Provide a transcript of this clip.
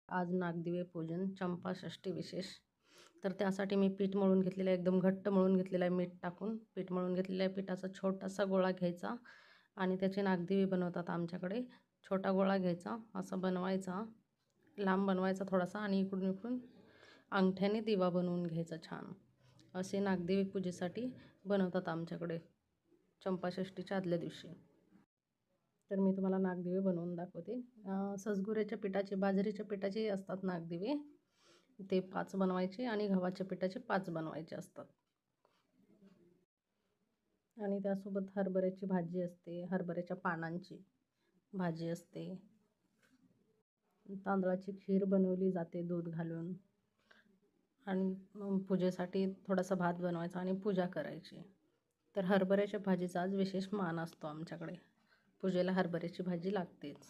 आज नागदिवे पूजन चंपाषष्ठी विशेष. तर त्यासाठी मी पीठ मळून घेतलेलं आहे, एकदम घट्ट मळून घेतलेलं आहे. मीठ टाकून पीठ मळून घेतलेलं आहे. पिठाचा छोटासा गोळा घ्यायचा आणि त्याचे नागदिवे बनवतात आमच्याकडे. छोटा गोळा घ्यायचा, असा बनवायचा, लांब बनवायचा थोडासा आणि इकडून इकडून अंगठ्याने दिवा बनवून घ्यायचा छान. असे नागदिवे पूजेसाठी बनवतात आमच्याकडे चंपाषष्ठीच्या आदल्या दिवशी. तर मी तुम्हाला नागदिवे बनवून दाखवते. सजगुऱ्याच्या पिठाचे, बाजरीच्या पिठाचे असतात नागदिवे, ते 5 बनवायचे आणि गव्हाच्या पिठाचे 5 बनवायचे असतात. आणि त्यासोबत हरभऱ्याची भाजी असते, हरभऱ्याच्या पानांची भाजी असते. तांदळाची खीर बनवली जाते दूध घालून. आणि पूजेसाठी थोडासा भात बनवायचा आणि पूजा करायची. तर हरभऱ्याच्या भाजीचा आज विशेष मान असतो आमच्याकडे. पूजेला हरभऱ्याची भाजी लागतेच.